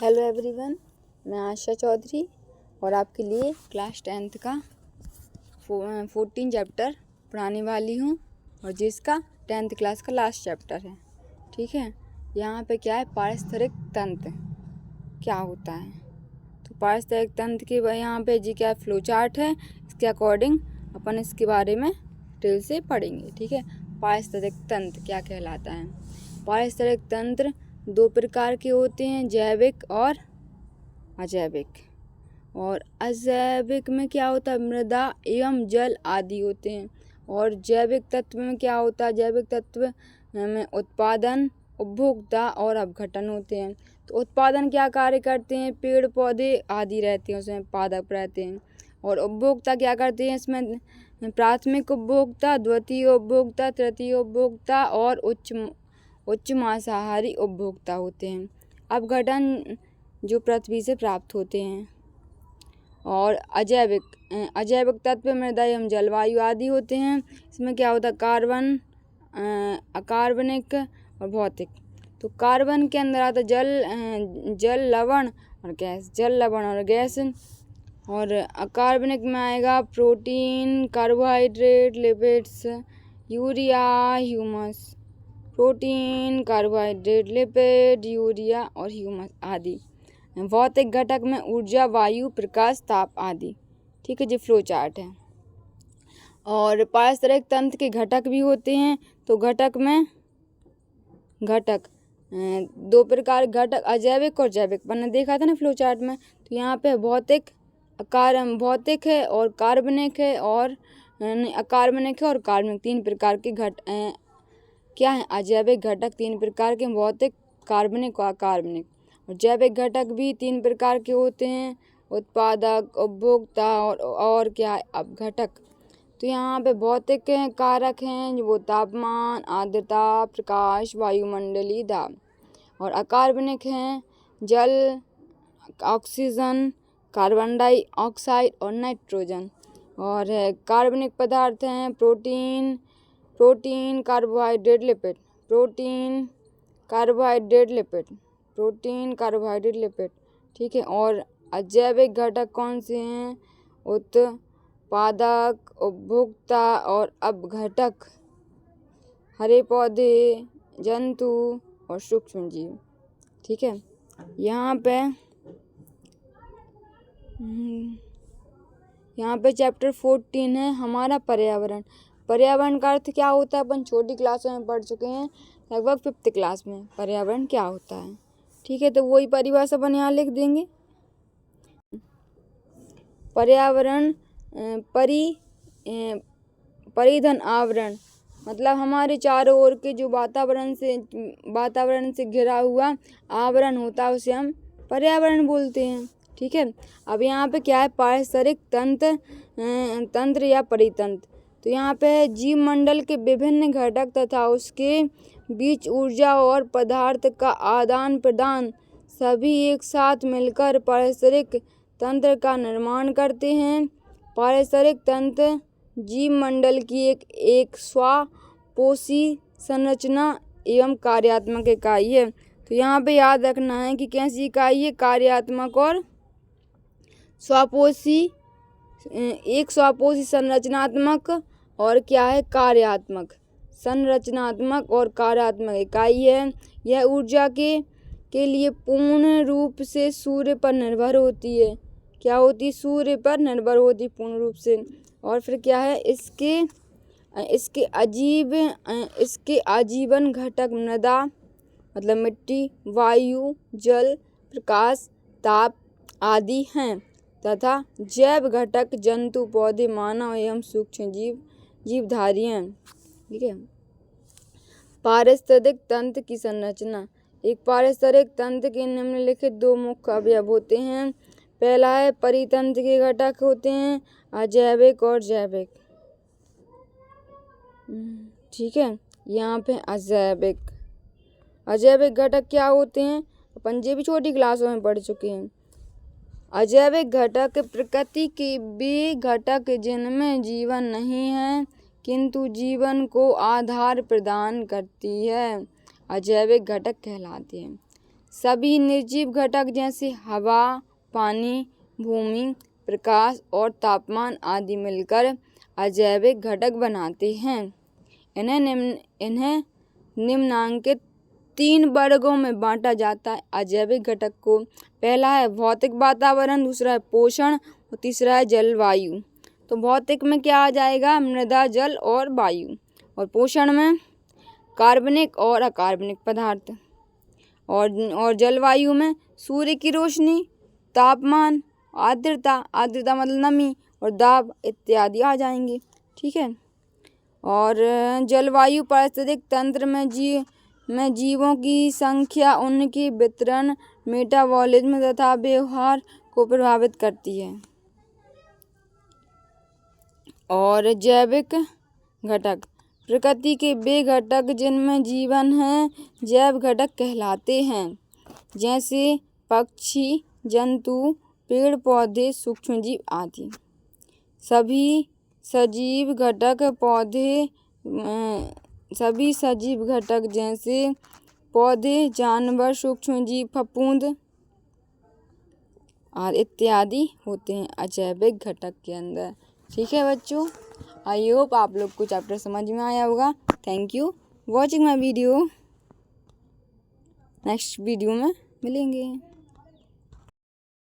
Hello everyone, मैं आशा चौधरी और आपके लिए क्लास 10th का 14 चैप्टर पढ़ाने वाली हूँ और जिसका 10th क्लास का लास्ट चैप्टर है। ठीक है, यहाँ पे क्या है, पारस्परिक तंत्र क्या होता है। तो पारस्परिक तंत्र के यहाँ पे जी क्या फ्लो चार्ट है, इसके अकॉर्डिंग अपन इसके बारे में डिटेल से पढ़ेंगे। ठीक है, पारस्परिक तंत्र क्या कहलाता है। पारस्परिक तंत्र दो प्रकार के होते हैं, जैविक और अजैविक। और अजैविक में क्या होता है, मृदा एवं जल आदि होते हैं। और जैविक तत्व में क्या होता है, जैविक तत्व में उत्पादन, उपभोक्ता और अपघटन होते हैं। तो उत्पादन क्या कार्य करते हैं, पेड़ पौधे आदि रहते हैं, उसमें पादप रहते हैं। और उपभोक्ता क्या करते हैं, इसमें प्राथमिक उपभोक्ता, द्वितीय उपभोक्ता, तृतीय उपभोक्ता और उच्च मांसाहारी उपभोक्ता होते हैं। अपघटन जो पृथ्वी से प्राप्त होते हैं। और अजैविक तत्व मृदा एवं जलवायु आदि होते हैं। इसमें क्या होता है, कार्बन, अकार्बनिक और भौतिक। तो कार्बन के अंदर आता जल लवण और गैस, जल लवण और गैस। और अकार्बनिक में आएगा protein, carbohydrate, lipids, urea, humus. Protein, carbohydrate, lipid, urea और ह्यूमस आदि। भौतिक घटक में ऊर्जा, वायु, प्रकाश, ताप आदि। ठीक है जी, फ्लो चार्ट है। और पारस्परिक तंत्र के घटक भी होते हैं। तो घटक में दो प्रकार घटक, अजैविक और जैविक, मैंने देखा था ना फ्लो चार्ट में। तो यहाँ पे भौतिक है और कार्बनिक है और अकार्बनिक है और कार्बनिक, तीन प्रकार के क्या है, अजैविक घटक तीन प्रकार के, भौतिक, कार्बनिक और अकार्बनिक। और जैविक घटक भी तीन प्रकार के होते हैं, उत्पादक, उपभोक्ता और क्या है, अपघटक। तो यहाँ पे भौतिक कारक हैं वो तापमान, आर्द्रता, प्रकाश, वायुमंडलीय दाब। और अकार्बनिक हैं जल, ऑक्सीजन, कार्बन डाइऑक्साइड और नाइट्रोजन। और कार्बनिक पदार्थ हैं protein, carbohydrate, lipid. Protein, carbohydrate, lipid. ठीक है। और अजैविक घटक कौन से हैं, उत्पादक, उपभोक्ता और अपघटक, हरे पौधे, जंतु और सूक्ष्म जीव। ठीक है, यहाँ पे चैप्टर 14 है हमारा पर्यावरण। पर्यावरण का अर्थ क्या होता है, अपन छोटी क्लासों में पढ़ चुके हैं, लगभग 5th क्लास में पर्यावरण क्या होता है। ठीक है, तो वही परिभाषा अपन यहाँ लिख देंगे। पर्यावरण परिधन आवरण, मतलब हमारे चारों ओर के जो वातावरण से घिरा हुआ आवरण होता है उसे हम पर्यावरण बोलते हैं। ठीक है, अब यहाँ पे क्या है, पारस्परिक तंत्र या परितंत्र। तो यहाँ पे है जीव मंडल के विभिन्न घटक तथा उसके बीच ऊर्जा और पदार्थ का आदान प्रदान सभी एक साथ मिलकर पारस्परिक तंत्र का निर्माण करते हैं। पारस्परिक तंत्र जीव मंडल की एक स्वापोषी संरचना एवं कार्यात्मक इकाई है। तो यहाँ पे याद रखना है कि कैसी इकाई है, कार्यात्मक और स्वापोषी। एक स्वापोषी संरचनात्मक और क्या है, कार्यात्मक। संरचनात्मक और कार्यात्मक इकाई है। यह ऊर्जा के लिए पूर्ण रूप से सूर्य पर निर्भर होती है। क्या होती है, सूर्य पर निर्भर होती पूर्ण रूप से। और फिर क्या है, इसके आजीवन घटक मृदा मतलब मिट्टी, वायु, जल, प्रकाश, ताप आदि हैं तथा जैव घटक जंतु, पौधे, मानव एवं सूक्ष्म जीवधारी हैं। ठीक है, पारिस्थितिक तंत्र की संरचना। एक पारिस्थितिक तंत्र के निम्नलिखित दो मुख्य अवयव होते हैं। पहला है परितंत्र के घटक होते हैं अजैविक और जैविक। ठीक है, यहाँ पे अजैविक घटक क्या होते हैं, अपन ये भी छोटी क्लासों में पढ़ चुके हैं। अजैविक घटक प्रकृति के वे घटक जिनमें जीवन नहीं है किंतु जीवन को आधार प्रदान करती है, अजैविक घटक कहलाते हैं। सभी निर्जीव घटक जैसे हवा, पानी, भूमि, प्रकाश और तापमान आदि मिलकर अजैविक घटक बनाते हैं। इन्हें निम्नांकित 3 वर्गों में बांटा जाता है अजैविक घटक को। पहला है भौतिक वातावरण, दूसरा है पोषण और तीसरा है जलवायु। तो भौतिक में क्या आ जाएगा? मृदा, जल और वायु। और पोषण में कार्बनिक और अकार्बनिक पदार्थ। और जलवायु में सूर्य की रोशनी, तापमान, आर्द्रता मतलब नमी और दाब इत्यादि आ जाएंगे। ठीक है। और जलवायु पारिस्थितिक तंत्र में जीवों की संख्या, उनके वितरण, मेटाबॉलिज्म तथा व्यवहार को प्रभावित करती है। और जैविक घटक प्रकृति के वे घटक जिनमें जीवन है जैव घटक कहलाते हैं, जैसे पक्षी, जंतु, पेड़ पौधे, सूक्ष्मजीव आदि। सभी सजीव घटक जैसे पौधे, जानवर, सूक्ष्मजीव, फफूंद और इत्यादि होते हैं अजैविक घटक के अंदर। ठीक है बच्चों, आई होप आप लोग को चैप्टर समझ में आया होगा। Thank you watching my video. Next video में मिलेंगे।